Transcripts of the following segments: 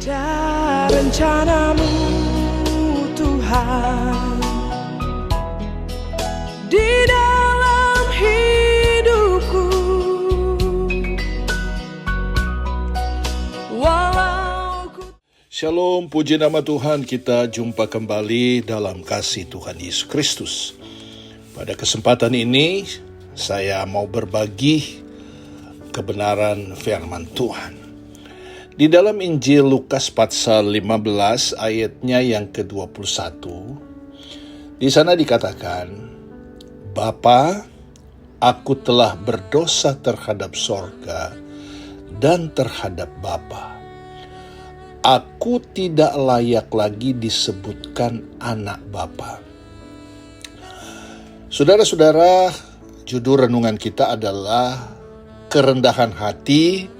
Ada rencanamu Tuhan di dalam hidupku, walau ku... Shalom, puji nama Tuhan, kita jumpa kembali dalam kasih Tuhan Yesus Kristus. Pada kesempatan ini, saya mau berbagi kebenaran firman Tuhan. Di dalam Injil Lukas pasal 15 ayatnya yang ke-21, di sana dikatakan, Bapa, aku telah berdosa terhadap sorga dan terhadap Bapa. Aku tidak layak lagi disebutkan anak Bapa. Saudara-saudara, judul renungan kita adalah kerendahan hati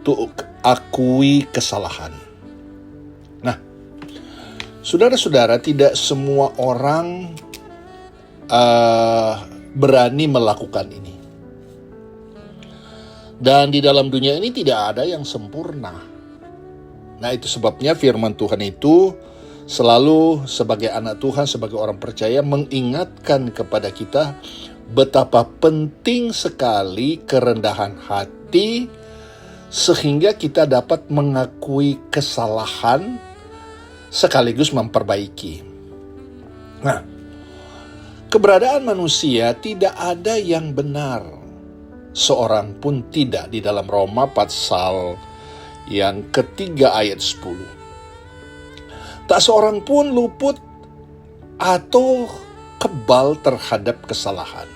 untuk akui kesalahan. Nah, saudara-saudara, tidak semua orang berani melakukan ini. Dan di dalam dunia ini tidak ada yang sempurna. Nah, itu sebabnya firman Tuhan itu selalu sebagai anak Tuhan, sebagai orang percaya, mengingatkan kepada kita betapa penting sekali kerendahan hati sehingga kita dapat mengakui kesalahan sekaligus memperbaiki. Nah, keberadaan manusia tidak ada yang benar, seorang pun tidak, di dalam Roma pasal yang ketiga ayat 10. Tak seorang pun luput atau kebal terhadap kesalahan.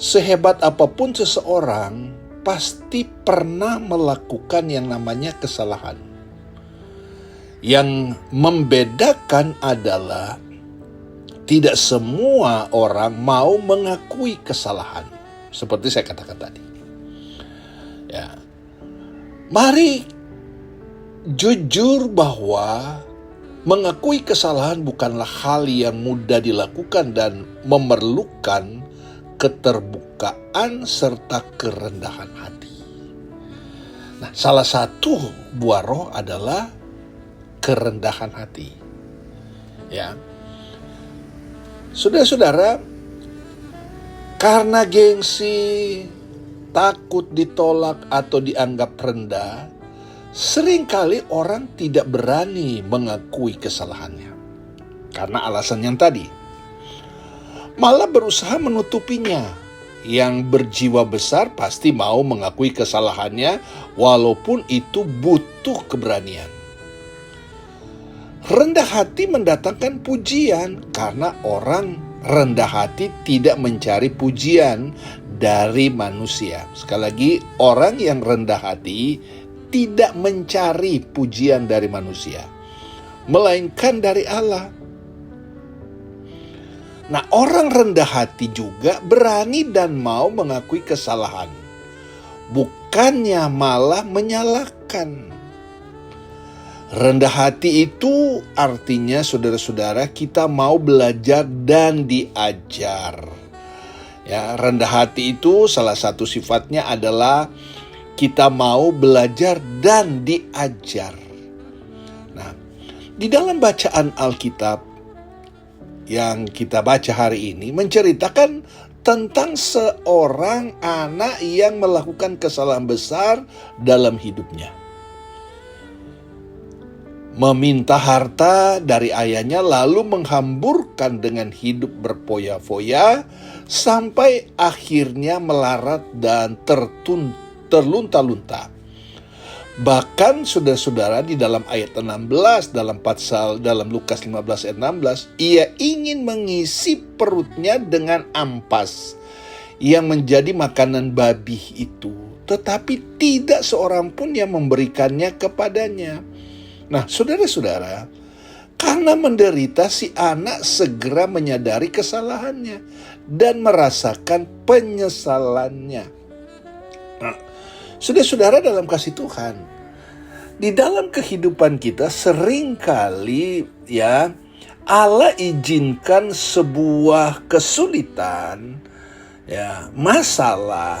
Sehebat apapun seseorang, pasti pernah melakukan yang namanya kesalahan. Yang membedakan adalah tidak semua orang mau mengakui kesalahan. Seperti saya katakan tadi. Ya. Mari jujur bahwa mengakui kesalahan bukanlah hal yang mudah dilakukan dan memerlukan keterbukaan serta kerendahan hati. Nah, salah satu buah roh adalah kerendahan hati. Ya. Saudara-saudara, karena gengsi, takut ditolak atau dianggap rendah, seringkali orang tidak berani mengakui kesalahannya. Karena alasan yang tadi. Malah berusaha menutupinya. Yang berjiwa besar pasti mau mengakui kesalahannya walaupun itu butuh keberanian. Rendah hati mendatangkan pujian karena orang rendah hati tidak mencari pujian dari manusia. Sekali lagi, orang yang rendah hati tidak mencari pujian dari manusia, melainkan dari Allah. Nah, orang rendah hati juga berani dan mau mengakui kesalahan, bukannya malah menyalahkan. Rendah hati itu artinya, saudara-saudara, kita mau belajar dan diajar. Ya, rendah hati itu salah satu sifatnya adalah kita mau belajar dan diajar. Nah, di dalam bacaan Alkitab yang kita baca hari ini menceritakan tentang seorang anak yang melakukan kesalahan besar dalam hidupnya. Meminta harta dari ayahnya lalu menghamburkan dengan hidup berfoya-foya sampai akhirnya melarat dan terlunta-lunta. Bahkan saudara-saudara, di dalam ayat 16 dalam Lukas 15 ayat 16, ia ingin mengisi perutnya dengan ampas yang menjadi makanan babi itu, tetapi tidak seorang pun yang memberikannya kepadanya. Nah, saudara-saudara, karena menderita, si anak segera menyadari kesalahannya dan merasakan penyesalannya. Nah, saudara-saudara dalam kasih Tuhan, di dalam kehidupan kita seringkali ya Allah izinkan sebuah kesulitan, ya, masalah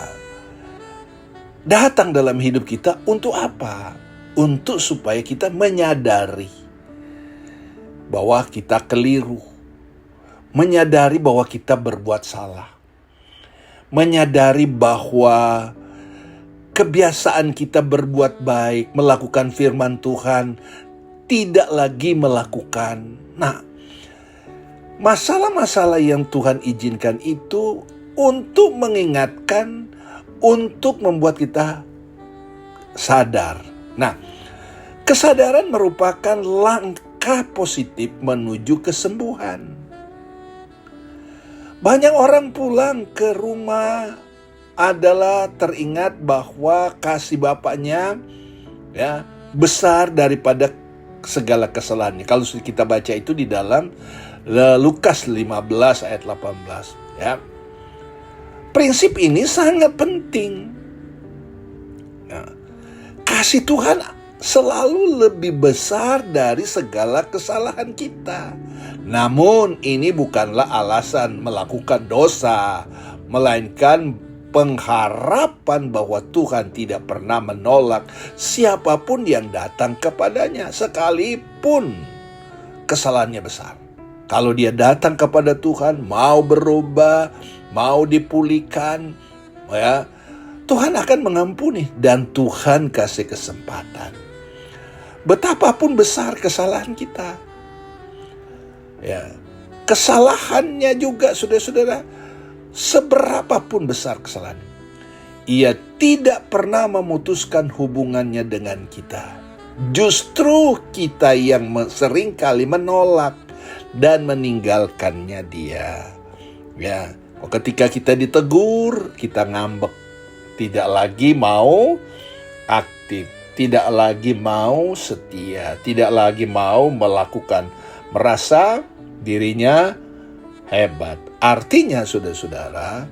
datang dalam hidup kita untuk apa? Untuk supaya kita menyadari bahwa kita keliru, menyadari bahwa kita berbuat salah, menyadari bahwa kebiasaan kita berbuat baik, melakukan firman Tuhan, tidak lagi melakukan. Nah, masalah-masalah yang Tuhan izinkan itu untuk mengingatkan, untuk membuat kita sadar. Nah, kesadaran merupakan langkah positif menuju kesembuhan. Banyak orang pulang ke rumah adalah teringat bahwa kasih Bapaknya ya besar daripada segala kesalahannya. Kalau kita baca itu di dalam Lukas 15 ayat 18 ya. Prinsip ini sangat penting. Nah, kasih Tuhan selalu lebih besar dari segala kesalahan kita. Namun ini bukanlah alasan melakukan dosa, melainkan pengharapan bahwa Tuhan tidak pernah menolak siapapun yang datang kepadanya, sekalipun kesalahannya besar. Kalau dia datang kepada Tuhan, mau berubah, mau dipulihkan, ya, Tuhan akan mengampuni dan Tuhan kasih kesempatan. Betapapun besar kesalahan kita, ya, kesalahannya juga, saudara-saudara, seberapapun besar kesalahan, ia tidak pernah memutuskan hubungannya dengan kita. Justru kita yang seringkali menolak dan meninggalkannya dia. Ya, ketika kita ditegur, kita ngambek, tidak lagi mau aktif, tidak lagi mau setia, tidak lagi mau melakukan, merasa dirinya hebat. Artinya, saudara-saudara,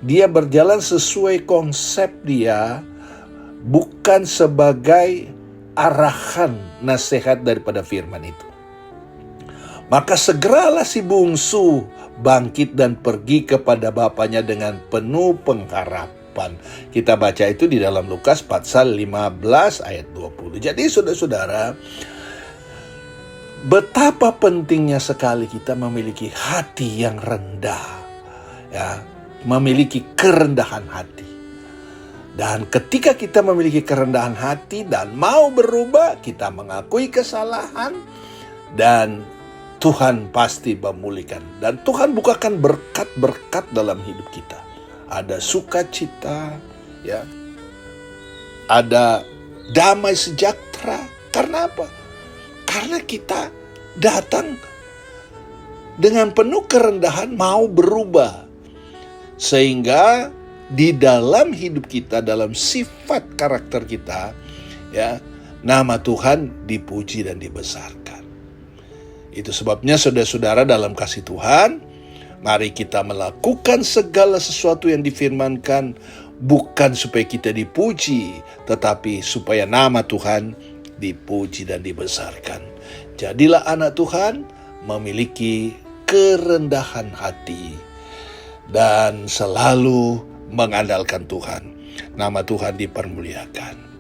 dia berjalan sesuai konsep dia, bukan sebagai arahan nasihat daripada firman itu. Maka segeralah si bungsu bangkit dan pergi kepada bapaknya dengan penuh pengharapan. Kita baca itu di dalam Lukas pasal 15 ayat 20. Jadi saudara-saudara, betapa pentingnya sekali kita memiliki hati yang rendah, ya, memiliki kerendahan hati. Dan ketika kita memiliki kerendahan hati dan mau berubah, kita mengakui kesalahan dan Tuhan pasti memulihkan. Dan Tuhan bukakan berkat-berkat dalam hidup kita. Ada sukacita, ya, ada damai sejahtera. Karena apa? Karena kita datang dengan penuh kerendahan mau berubah. Sehingga di dalam hidup kita, dalam sifat karakter kita, ya, nama Tuhan dipuji dan dibesarkan. Itu sebabnya saudara-saudara dalam kasih Tuhan, mari kita melakukan segala sesuatu yang difirmankan, bukan supaya kita dipuji, tetapi supaya nama Tuhan dipuji dan dibesarkan. Jadilah anak Tuhan, memiliki kerendahan hati, dan selalu mengandalkan Tuhan. Nama Tuhan dipermuliakan.